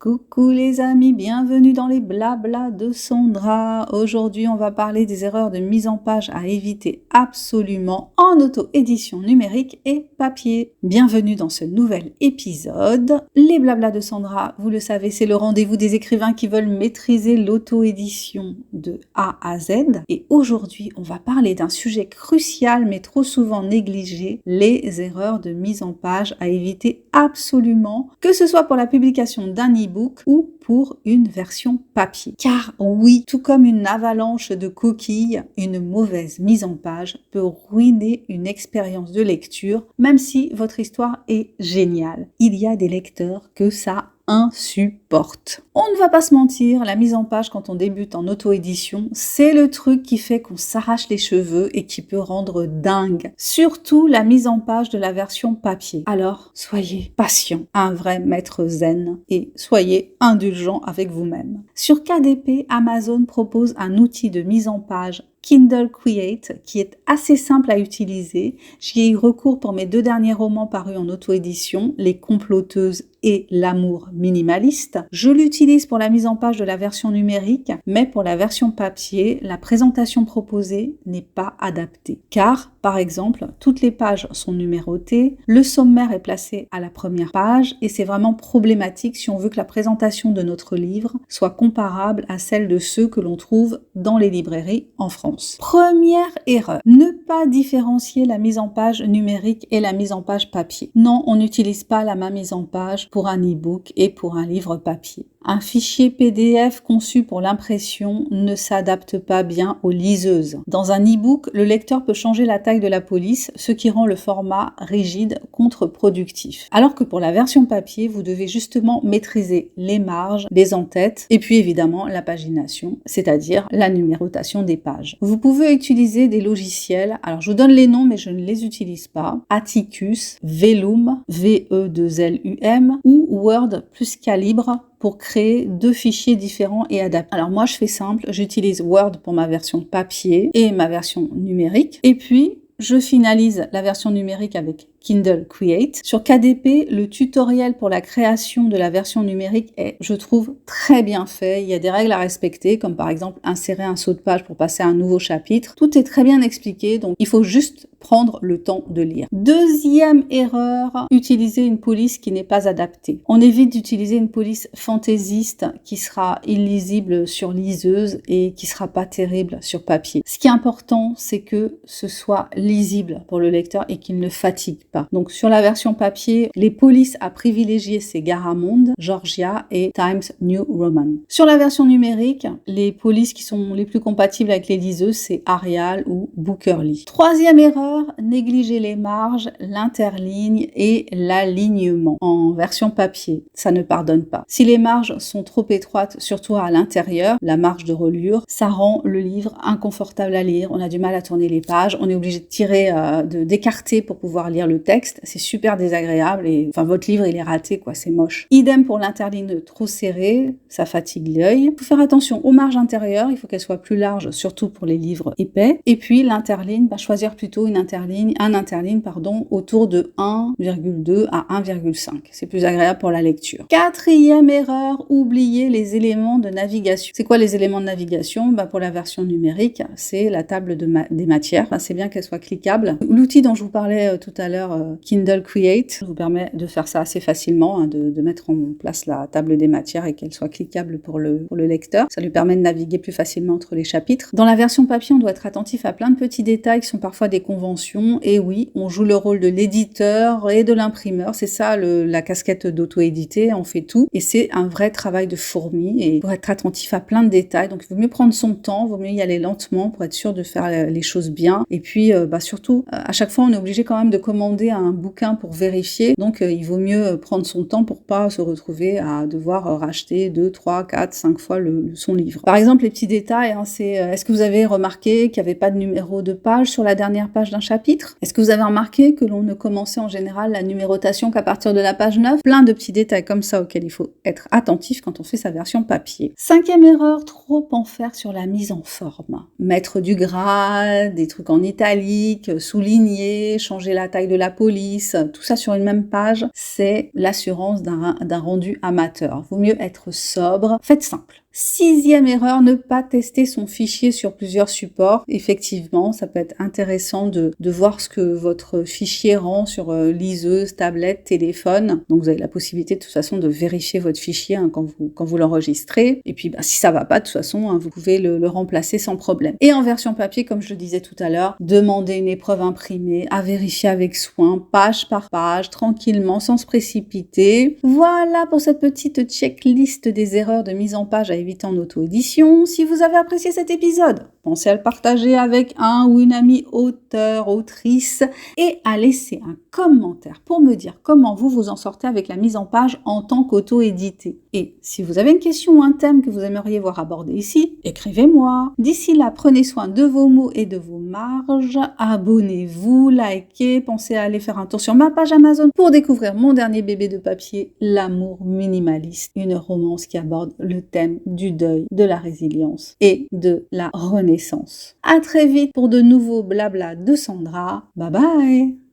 Coucou les amis, bienvenue dans les blablas de Sandra. Aujourd'hui, on va parler des erreurs de mise en page à éviter absolument en auto-édition numérique et papier. Bienvenue dans ce nouvel épisode. Les blablas de Sandra, vous le savez, c'est le rendez-vous des écrivains qui veulent maîtriser l'auto-édition de A à Z. Et aujourd'hui, on va parler d'un sujet crucial mais trop souvent négligé, les erreurs de mise en page à éviter absolument, que ce soit pour la publication d'un e-book ou pour une version papier. Car oui, tout comme une avalanche de coquilles, une mauvaise mise en page peut ruiner une expérience de lecture, même si votre histoire est géniale. Il y a des lecteurs que ça insupporte. On ne va pas se mentir, la mise en page quand on débute en auto-édition, c'est le truc qui fait qu'on s'arrache les cheveux et qui peut rendre dingue. Surtout la mise en page de la version papier. Alors, soyez patient, un vrai maître zen, et soyez indulgent avec vous-même. Sur KDP, Amazon propose un outil de mise en page Kindle Create, qui est assez simple à utiliser. J'y ai eu recours pour mes 2 derniers romans parus en auto-édition, Les Comploteuses et L'amour minimaliste. Je l'utilise pour la mise en page de la version numérique, mais pour la version papier, la présentation proposée n'est pas adaptée. Car, par exemple, toutes les pages sont numérotées, le sommaire est placé à la première page, et c'est vraiment problématique si on veut que la présentation de notre livre soit comparable à celle de ceux que l'on trouve dans les librairies en France. Première erreur, ne pas différencier la mise en page numérique et la mise en page papier. Non, on n'utilise pas la même mise en page pour un e-book et pour un livre papier. Un fichier PDF conçu pour l'impression ne s'adapte pas bien aux liseuses. Dans un e-book, le lecteur peut changer la taille de la police, ce qui rend le format rigide contre-productif. Alors que pour la version papier, vous devez justement maîtriser les marges, les en-têtes et puis évidemment la pagination, c'est-à-dire la numérotation des pages. Vous pouvez utiliser des logiciels, alors je vous donne les noms mais je ne les utilise pas, Atticus, Velum, V-E-2-L-U-M ou Word plus Calibre pour créer 2 fichiers différents et adaptés. Alors moi je fais simple, j'utilise Word pour ma version papier et ma version numérique et puis je finalise la version numérique avec Kindle Create. Sur KDP, le tutoriel pour la création de la version numérique est, je trouve, très bien fait. Il y a des règles à respecter, comme par exemple insérer un saut de page pour passer à un nouveau chapitre. Tout est très bien expliqué, donc il faut juste prendre le temps de lire. Deuxième erreur, utiliser une police qui n'est pas adaptée. On évite d'utiliser une police fantaisiste qui sera illisible sur liseuse et qui sera pas terrible sur papier. Ce qui est important, c'est que ce soit lisible pour le lecteur et qu'il ne fatigue pas. Donc sur la version papier, les polices à privilégier, c'est Garamond, Georgia et Times New Roman. Sur la version numérique, les polices qui sont les plus compatibles avec les liseuses, c'est Arial ou Bookerly. Troisième erreur, négliger les marges, l'interligne et l'alignement. En version papier, ça ne pardonne pas. Si les marges sont trop étroites, surtout à l'intérieur, la marge de reliure, ça rend le livre inconfortable à lire. On a du mal à tourner les pages, on est obligé de tirer, d'écarter pour pouvoir lire le texte. C'est super désagréable et enfin votre livre il est raté quoi, c'est moche. Idem pour l'interligne trop serrée, ça fatigue l'œil. Il faut faire attention aux marges intérieures, il faut qu'elles soient plus larges, surtout pour les livres épais. Et puis l'interligne, choisir plutôt un interligne autour de 1,2 à 1,5. C'est plus agréable pour la lecture. Quatrième erreur, oublier les éléments de navigation. C'est quoi les éléments de navigation? Pour la version numérique, c'est la table des matières. C'est bien qu'elle soit cliquable. L'outil dont je vous parlais tout à l'heure, Kindle Create, vous permet de faire ça assez facilement, de mettre en place la table des matières et qu'elle soit cliquable pour le lecteur. Ça lui permet de naviguer plus facilement entre les chapitres. Dans la version papier, on doit être attentif à plein de petits détails qui sont parfois des conventions. Et oui, on joue le rôle de l'éditeur et de l'imprimeur. C'est ça la casquette d'auto-éditer. On fait tout. Et c'est un vrai travail de fourmi. Et pour être attentif à plein de détails. Donc il vaut mieux prendre son temps, il vaut mieux y aller lentement pour être sûr de faire les choses bien. Et puis surtout, à chaque fois, on est obligé quand même de commander un bouquin pour vérifier. Donc il vaut mieux prendre son temps pour pas se retrouver à devoir racheter 2, 3, 4, 5 fois son livre. Par exemple, les petits détails, c'est est-ce que vous avez remarqué qu'il n'y avait pas de numéro de page sur la dernière page d'un un chapitre? Est-ce que vous avez remarqué que l'on ne commençait en général la numérotation qu'à partir de la page 9? Plein de petits détails comme ça auxquels il faut être attentif quand on fait sa version papier. 5e erreur, trop en faire sur la mise en forme. Mettre du gras, des trucs en italique, souligner, changer la taille de la police, tout ça sur une même page, c'est l'assurance d'un rendu amateur. Vaut mieux être sobre, faites simple. 6e erreur, ne pas tester son fichier sur plusieurs supports. Effectivement, ça peut être intéressant de voir ce que votre fichier rend sur liseuse, tablette, téléphone. Donc vous avez la possibilité de toute façon de vérifier votre fichier quand vous l'enregistrez. Et puis si ça va pas, de toute façon, vous pouvez le remplacer sans problème. Et en version papier, comme je le disais tout à l'heure, demandez une épreuve imprimée, à vérifier avec soin, page par page, tranquillement, sans se précipiter. Voilà pour cette petite checklist des erreurs de mise en page à éviter en auto-édition. Si vous avez apprécié cet épisode, pensez à le partager avec un ou une amie auteur, autrice et à laisser un commentaire pour me dire comment vous vous en sortez avec la mise en page en tant qu'auto-édité. Et si vous avez une question ou un thème que vous aimeriez voir abordé ici, écrivez-moi. D'ici là, prenez soin de vos mots et de vos marges. Abonnez-vous, likez, pensez à aller faire un tour sur ma page Amazon pour découvrir mon dernier bébé de papier, L'amour minimaliste, une romance qui aborde le thème du deuil, de la résilience et de la renaissance. À très vite pour de nouveaux blabla de Sandra. Bye bye!